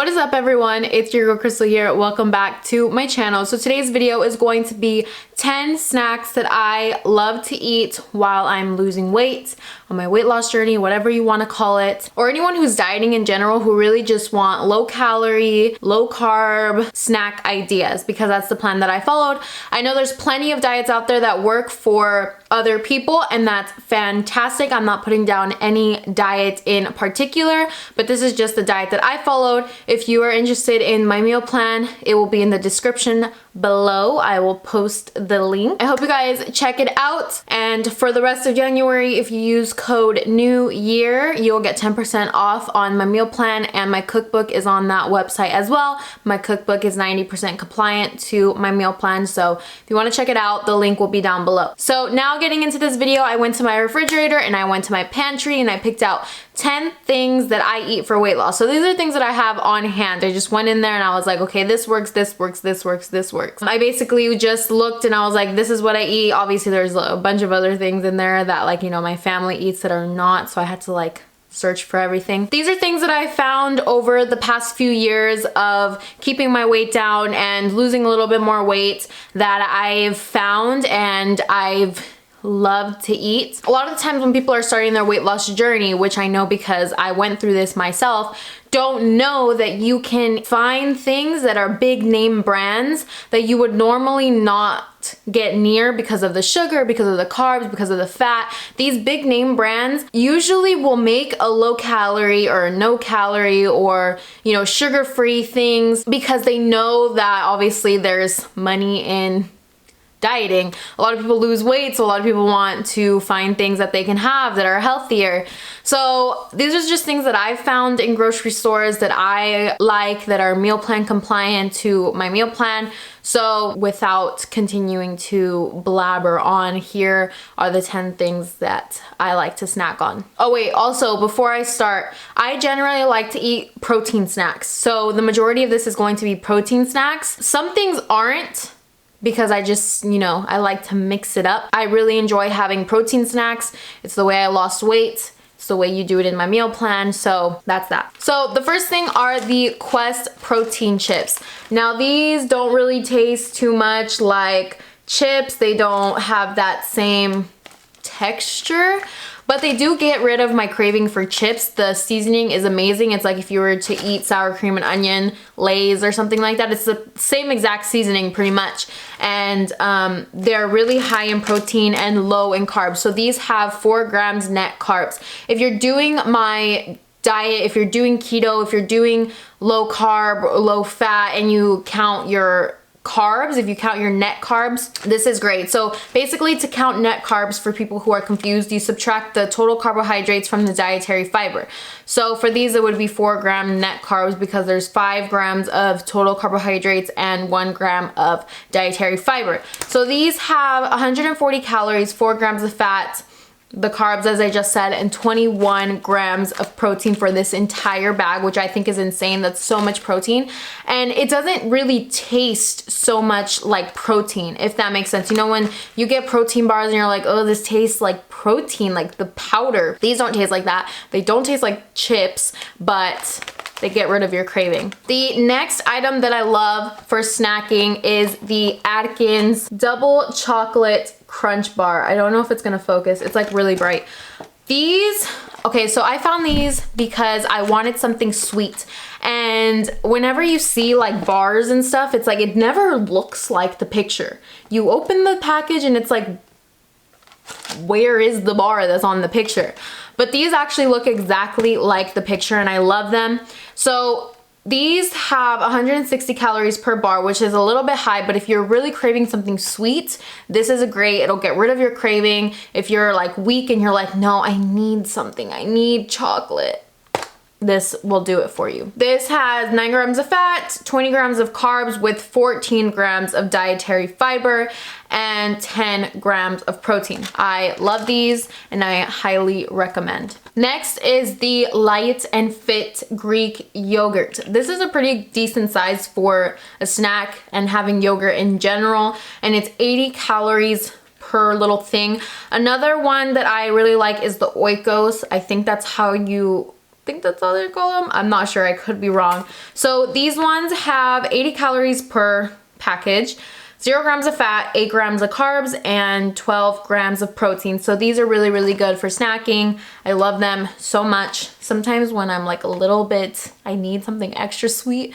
What is up, everyone? It's your girl Crystal here. Welcome back to my channel. So today's video is going to be 10 snacks that I love to eat while I'm losing weight, on my weight loss journey, whatever you want to call it, or anyone who's dieting in general who really just want low calorie, low carb snack ideas, because that's the plan that I followed. I know there's plenty of diets out there that work for other people, and that's fantastic. I'm not putting down any diet in particular, but this is just the diet that I followed. If you are interested in my meal plan, it will be in the description below. I will post the link. I hope you guys check it out. And for the rest of January, if you use code New Year, you'll get 10% off on my meal plan, and my cookbook is on that website as well. My cookbook is 90% compliant to my meal plan, so if you want to check it out, the link will be down below. So now getting into this video, I went to my refrigerator and I went to my pantry and I picked out 10 things that I eat for weight loss. So these are things that I have on hand. I just went in there and I was like, okay, this works, this works, this works, this works. I basically just looked and I was like, this is what I eat. Obviously there's a bunch of other things in there that, like, you know, my family eats that are not, so I had to like search for everything. These are things that I found over the past few years of keeping my weight down and losing a little bit more weight that I've found and I've love to eat. A lot of the times when people are starting their weight loss journey, which I know because I went through this myself, don't know that you can find things that are big name brands that you would normally not get near because of the sugar, because of the carbs, because of the fat. These big name brands usually will make a low calorie or no calorie or, you know, sugar-free things because they know that obviously there's money in dieting. A lot of people lose weight, so a lot of people want to find things that they can have that are healthier. So these are just things that I've found in grocery stores that I like, that are meal plan compliant to my meal plan. So without continuing to blabber on, here are the 10 things that I like to snack on. Oh wait, also before I start, I generally like to eat protein snacks. So the majority of this is going to be protein snacks. Some things aren't, because I just, you know, I like to mix it up. I really enjoy having protein snacks. It's the way I lost weight. It's the way you do it in my meal plan, so that's that. So the first thing are the Quest protein chips. Now these don't really taste too much like chips. They don't have that same texture, but they do get rid of my craving for chips. The seasoning is amazing. It's like if you were to eat sour cream and onion Lay's or something like that. It's the same exact seasoning pretty much. And they're really high in protein and low in carbs. So these have 4 grams net carbs. If you're doing my diet, if you're doing keto, if you're doing low carb, low fat, and you count your carbs, if you count your net carbs, this is great. So basically, to count net carbs, for people who are confused, you subtract the total carbohydrates from the dietary fiber. So for these, it would be 4 gram net carbs because there's 5 grams of total carbohydrates and 1 gram of dietary fiber. So these have 140 calories, 4 grams of fat, the carbs, as I just said, and 21 grams of protein for this entire bag, which I think is insane. That's so much protein. And it doesn't really taste so much like protein, if that makes sense. You know, when you get protein bars and you're like, oh, this tastes like protein, like the powder. These don't taste like that. They don't taste like chips, but they get rid of your craving. The next item that I love for snacking is the Adkins double chocolate crunch bar. I don't know if it's gonna focus. It's like really bright. These, okay, so I found these because I wanted something sweet. And whenever you see like bars and stuff, it's like, it never looks like the picture. You open the package and it's like, where is the bar that's on the picture? But these actually look exactly like the picture, and I love them. So these have 160 calories per bar, which is a little bit high, but if you're really craving something sweet, this is a great, it'll get rid of your craving. If you're like weak and you're like, no, I need something, I need chocolate, this will do it for you. This has 9 grams of fat, 20 grams of carbs with 14 grams of dietary fiber and 10 grams of protein. I love these and I highly recommend. Next is the Light and Fit Greek yogurt. This is a pretty decent size for a snack and having yogurt in general, and it's 80 calories per little thing. Another one that I really like is the Oikos. I think that's how you think that's how they call them. I'm not sure, I could be wrong. So these ones have 80 calories per package, 0 grams of fat, 8 grams of carbs, and 12 grams of protein. So these are really, really good for snacking. I love them so much. Sometimes when I'm like a little bit, I need something extra sweet,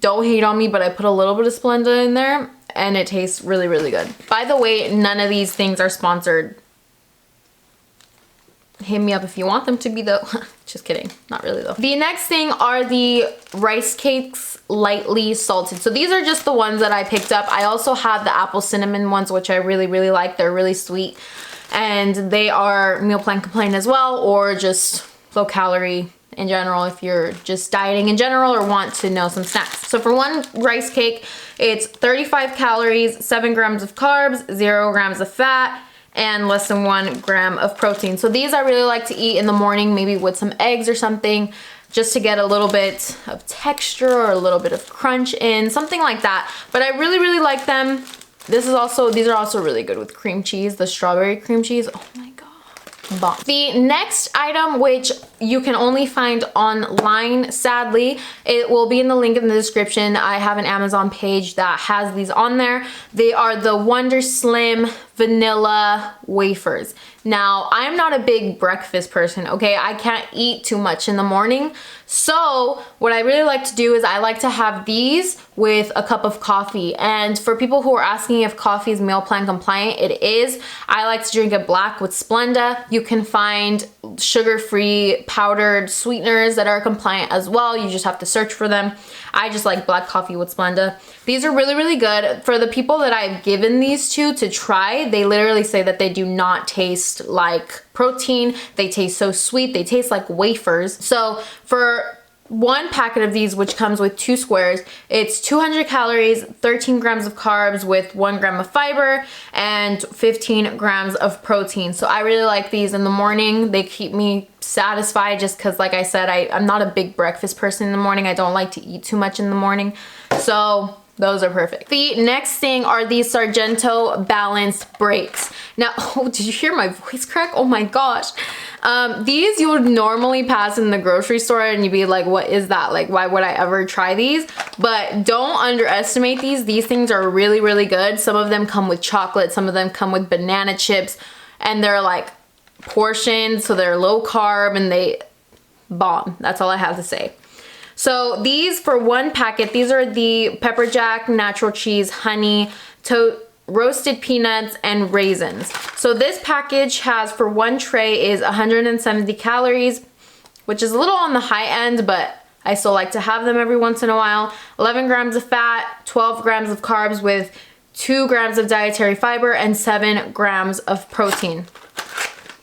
don't hate on me, but I put a little bit of Splenda in there and it tastes really, really good. By the way, none of these things are sponsored. Hit me up if you want them to be though. Just kidding, not really though. The next thing are the rice cakes, lightly salted. So these are just the ones that I picked up. I also have the apple cinnamon ones, which I really, really like. They're really sweet. And they are meal plan compliant as well, or just low calorie in general if you're just dieting in general or want to know some snacks. So for one rice cake, it's 35 calories, 7 grams of carbs, 0 grams of fat, and less than 1 gram of protein. So these I really like to eat in the morning, maybe with some eggs or something, just to get a little bit of texture or a little bit of crunch in, something like that. But I really, really like them. These are also really good with cream cheese, the strawberry cream cheese. Oh my God. Bomb. The next item, which you can only find online, sadly, it will be in the link in the description. I have an Amazon page that has these on there. They are the Wonder Slim vanilla wafers. Now, I'm not a big breakfast person, okay? I can't eat too much in the morning. So what I really like to do is I like to have these with a cup of coffee. And for people who are asking if coffee is meal plan compliant, it is. I like to drink it black with Splenda. You can find sugar-free powdered sweeteners that are compliant as well. You just have to search for them. I just like black coffee with Splenda. These are really, really good. For the people that I've given these to try, they literally say that they do not taste like protein. They taste so sweet. They taste like wafers. So for one packet of these, which comes with 2 squares, it's 200 calories, 13 grams of carbs with 1 gram of fiber, and 15 grams of protein. So I really like these in the morning. They keep me satisfied just because, like I said, I'm not a big breakfast person in the morning. I don't like to eat too much in the morning. So those are perfect. The next thing are these Sargento balanced breaks. Now, oh, did you hear my voice crack? Oh my gosh. These you would normally pass in the grocery store and you'd be like, what is that? Like, why would I ever try these? But don't underestimate these. These things are really, really good. Some of them come with chocolate. Some of them come with banana chips. And they're like portioned, so they're low carb and they bomb. That's all I have to say. So these, for one packet, these are the pepper jack, natural cheese, honey, roasted peanuts, and raisins. So this package has, for one tray, is 170 calories, which is a little on the high end, but I still like to have them every once in a while. 11 grams of fat, 12 grams of carbs with 2 grams of dietary fiber, and 7 grams of protein.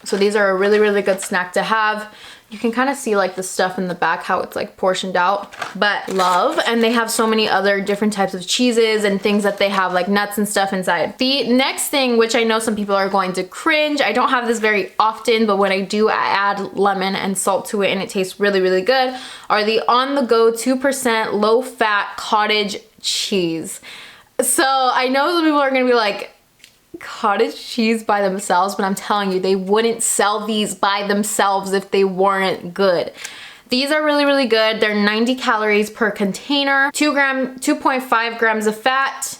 So these are a really, really good snack to have. You can kind of see like the stuff in the back, how it's like portioned out, but love. And they have so many other different types of cheeses and things that they have, like nuts and stuff inside. The next thing, which I know some people are going to cringe, I don't have this very often, but when I do, I add lemon and salt to it and it tastes really, really good, are the On The Go 2% low fat cottage cheese. So I know some people are gonna be like, cottage cheese by themselves, but I'm telling you, they wouldn't sell these by themselves if they weren't good. These are really, really good. They're 90 calories per container, 2.5 grams of fat,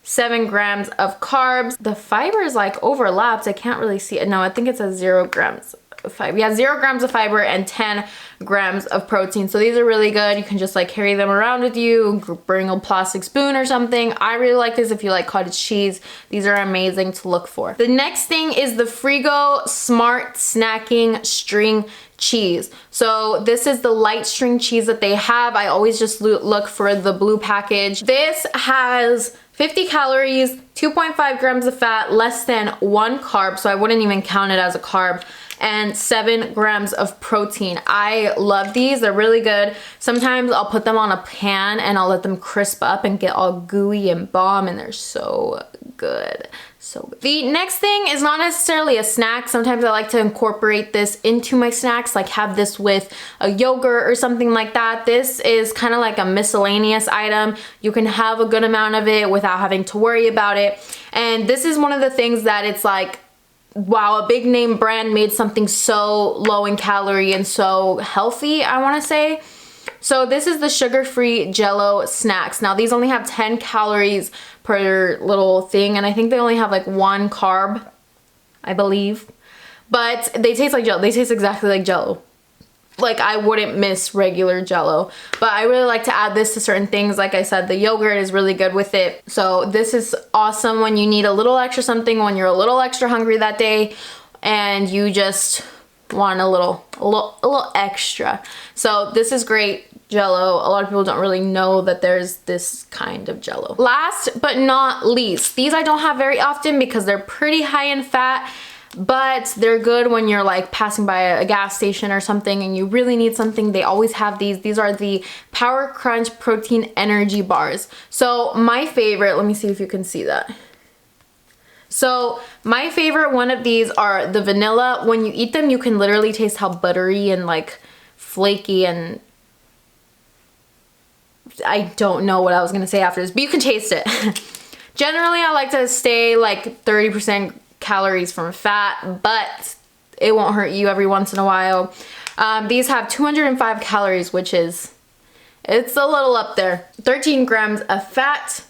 7 grams of carbs. The fiber is like overlapped. I can't really see it. No, I think it says 0 grams of fiber. Yeah, 0 grams of fiber and 10 grams of protein. So these are really good. You can just like carry them around with you, bring a plastic spoon or something. I really like this if you like cottage cheese. These are amazing to look for. The next thing is the Frigo Smart Snacking String Cheese. So this is the light string cheese that they have. I always just look for the blue package. This has 50 calories, 2.5 grams of fat, less than 1 carb, so I wouldn't even count it as a carb, and 7 grams of protein. I love these. They're really good. Sometimes I'll put them on a pan and I'll let them crisp up and get all gooey and bomb, and they're so good. So good. The next thing is not necessarily a snack. Sometimes I like to incorporate this into my snacks, like have this with a yogurt or something like that. This is kind of like a miscellaneous item. You can have a good amount of it without having to worry about it. And this is one of the things that it's like, wow, a big name brand made something so low in calorie and so healthy, I want to say. So this is the sugar-free Jello Snacks. Now these only have 10 calories per little thing, and I think they only have like 1 carb, I believe. But they taste like Jello. They taste exactly like Jello. Like, I wouldn't miss regular Jello. But I really like to add this to certain things. Like I said, the yogurt is really good with it. So this is awesome when you need a little extra something, when you're a little extra hungry that day and you just want a little extra. So this is great Jello. A lot of people don't really know that there's this kind of Jello. Last but not least, these I don't have very often because they're pretty high in fat, but they're good when you're like passing by a gas station or something and you really need something. They always have these. These are the Power Crunch Protein Energy Bars. So my favorite, let me see if you can see that. So my favorite one of these are the vanilla. When you eat them, you can literally taste how buttery and like flaky, and I don't know what I was gonna say after this, but you can taste it. Generally, I like to stay like 30% calories from fat, but it won't hurt you every once in a while. These have 205 calories, which is, it's a little up there. 13 grams of fat,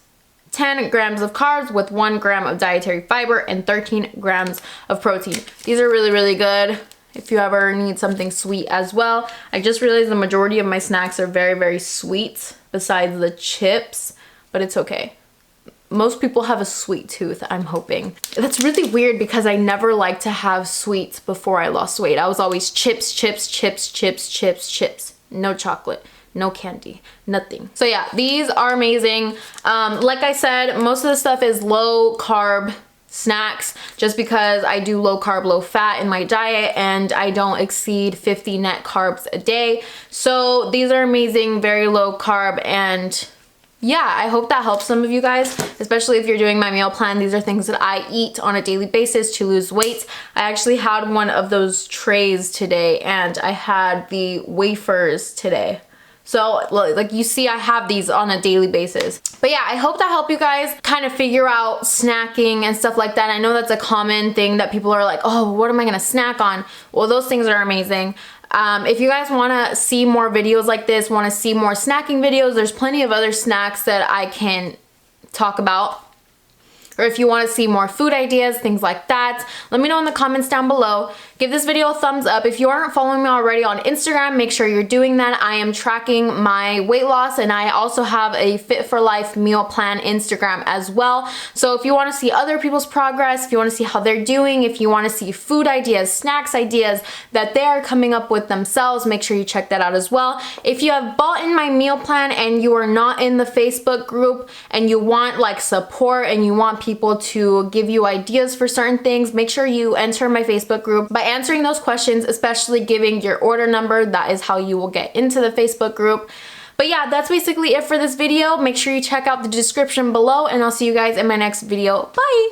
10 grams of carbs with 1 gram of dietary fiber, and 13 grams of protein. These are really, really good if you ever need something sweet as well. I just realized the majority of my snacks are very, very sweet besides the chips, but it's okay. Most people have a sweet tooth, I'm hoping. That's really weird because I never liked to have sweets before I lost weight. I was always chips, chips, chips, chips, chips, chips. No chocolate, no candy, nothing. So yeah, these are amazing. Like I said, most of the stuff is low carb snacks just because I do low carb, low fat in my diet and I don't exceed 50 net carbs a day. So these are amazing, very low carb, and yeah, I hope that helps some of you guys, especially if you're doing my meal plan. These are things that I eat on a daily basis to lose weight. I actually had one of those trays today and I had the wafers today. So like you see, I have these on a daily basis. But yeah, I hope that helped you guys kind of figure out snacking and stuff like that. I know that's a common thing that people are like, oh, what am I gonna snack on? Well, those things are amazing. If you guys want to see more videos like this, want to see more snacking videos, there's plenty of other snacks that I can talk about. Or if you want to see more food ideas, things like that, let me know in the comments down below. Give this video a thumbs up. If you aren't following me already on Instagram, make sure you're doing that. I am tracking my weight loss, and I also have a Fit for Life meal plan Instagram as well. So if you want to see other people's progress, if you want to see how they're doing, if you want to see food ideas, snacks ideas that they are coming up with themselves, make sure you check that out as well. If you have bought in my meal plan and you are not in the Facebook group and you want like support and you want people to give you ideas for certain things, make sure you enter my Facebook group. By answering those questions, especially giving your order number, that is how you will get into the Facebook group. But yeah, that's basically it for this video. Make sure you check out the description below, and I'll see you guys in my next video. Bye!